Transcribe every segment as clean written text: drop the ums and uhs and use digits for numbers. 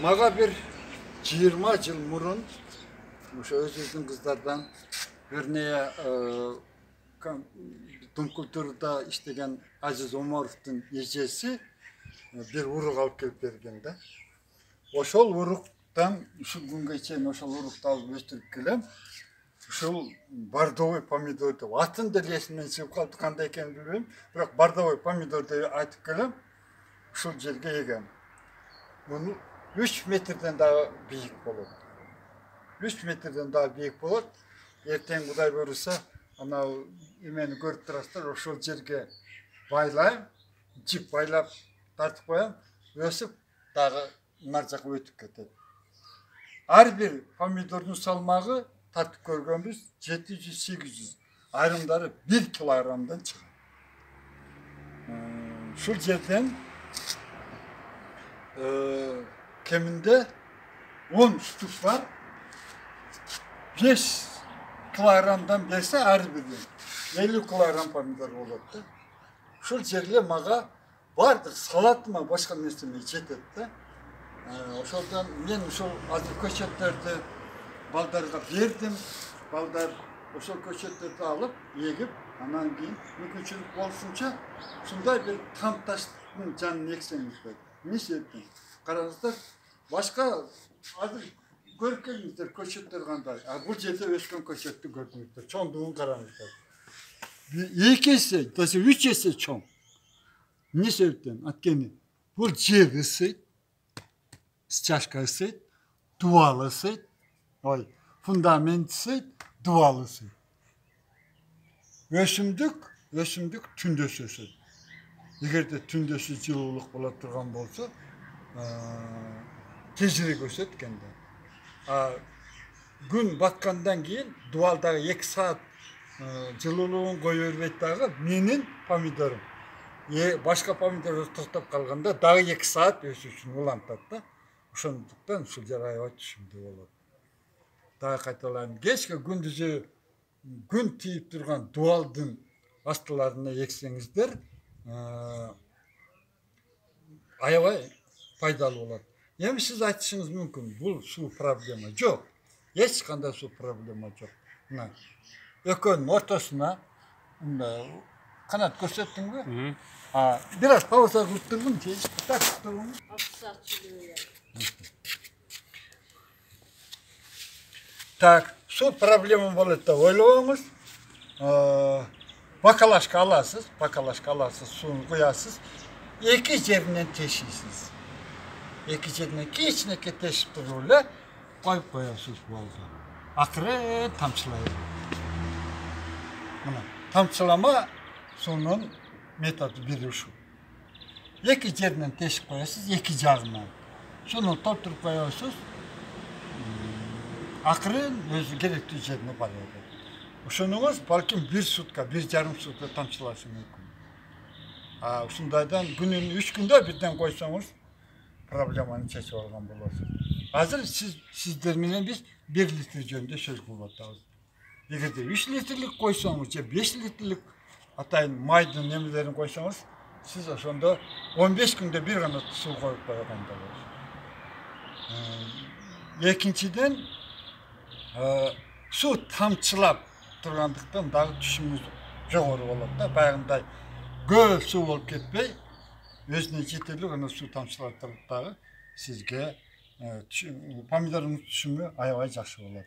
Mağa bir 20 yıl murun o'sha o'zimizning qizlardan bir neye tüm kulturda işleyen Aziz Omorov'un yecesi bir uruk alıp kelip bergende. Oşol uruktan şu günge çeyin oşol urukta alıp östürüp kelem. Şul bardovый pomidor deb atın delesinden çıkıp kaldı kanday ekeni bilmiyorum. Biroq bardovый pomidor deb aytıp kelem. Şul jerge yegem. Bunu 3 metreden daha büyük olur. 3 metreden daha büyük olur. Erten Kuday buyursa, ana imeni görüp turasızlar, oşol jerge baylayım, jip baylap tartıp koyam, ösüp dağı narjaka ötüp ketedi. Her bir pomidorun salmağı tartıp görgönbüz 700-800, ayrımları 1 kilogramdan çıkıyor. Şu jerden keminde 10 sütuf var. 5 kilogramdan berse her biri 50 kilogram pomidor olurdu. Şu jerle mağa vardı salat mı başka nesneme жетеді. Oşoldan men oşol azır köçetlerdi baldarga berdim. Baldar oşol köçetlerdi alıp yegip anan keyin mükünçülük bolsunça şunday bir tam taştın canını ekseniz koydu. Ne sebepten? Qarаңыздар, başka azır görüp kelingizler köçetler qanday. Bu jerde ösken köçetni gördüңүздөр. Çoğunluğun qarаңыздар. 2 есе, даже 3 есе çoğ. Ne sebepten? Atkeni bu jер ысыйт, стяжка ысыйт, duval ысыйт, fundament ысыйт, duval ысыйт. Өсімдік түндөс өсөт. Егерде түндөсү жылуулук боло турган болсо, тезирээк өсөт экенде. Gün batkандан кийин duvalдагы 2 saat жылуулугун кое бербейт дагы менин помидорум. Başka pomidor to'xtab qolganda dagı 2 saat өсүшүн улантат да. Ошондуктан ушул жер аябай түшүмдүү болот. Дагы кайталайм. Кечке күндүзү күн тийип турган дуалдын астыларына эксеңиздер, аябай пайдалуу болот. Эми сиз айтышыңыз мүмкүн, бул суу проблема жок. Эч кандай суу проблема жок. Мына экөөнүн ортосуна kanat көрсөттүңбү? Biraz pauza кылып тургун, так тургун. Так, суу проблема болот деп ойлобоңуз. Бакалашка аласыз, сууну куясыз. 2 жеринен тешисиз. 2 жеринен кичинекей тешип туруп эле коюп коесуз болду. Акырын тамчылайт. Мына, тамчылама suunun metodu biri şu. 2 жеринен тешип коесуз, 2 жагынан. Суну толтуруп коесуз. Акырын өзү керектүү жерине барат. Ошонуңуз балким 1 сутка, 1,5 сутка тамчылашы мүмкүн. Ушундайдан күнүнө 3 күндө бирден койсоңуз проблеманы чечип алган болосуз. Азыр сиздер менен биз 1 литр жөнүндө сөз кылып атабыз. Эгерде 3 литрлик койсоңуз же 5 литрлик атайын майдын немелерин койсоңуз, сиз ошондо 15 күндө бир гана суу коюп койгондой болот. Экинчиден, суу тамчылап тургандыктан дагы түшүмүз жогору болот да. Баягындай көп суу болуп кетпей, өзүнө жетерлик гана суу тамчылап туруп дагы сизге помидордун түшүмү аябай жакшы болот.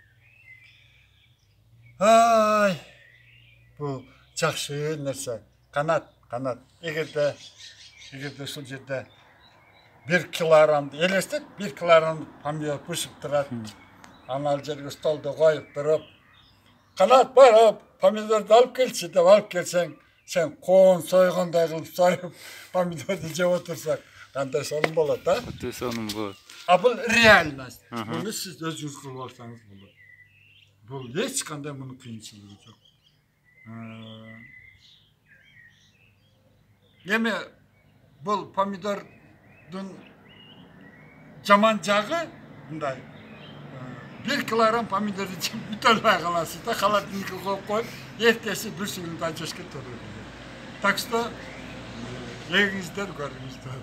Бул жақсы нәрсе. Канат. Егерде ушул жерде 1 килограмды элестет, 1 килограм помидор пышып турат. Анал жерге столдо коюп туруп, канат бар, помидорду алып келчи деп алып келсең, сен коон сойгондой кылып союп, помидорду жеп отурсаң, кандай сонун болот, а? Өтө сонун болот. Бул реальность. Буну сиз өзүңүз кылып алсаңыз болот. Бул эч кандай мунун кыйынчылыгы жок. Эми бул помидордун жаман жагы мындай. 1 килограмм помидорду жеп бүтө албай каласыз да, холодильникке коюп коюп, эртеси бир сүйүндө жешке турат. Так что эгиңиздер көрүңүздөр.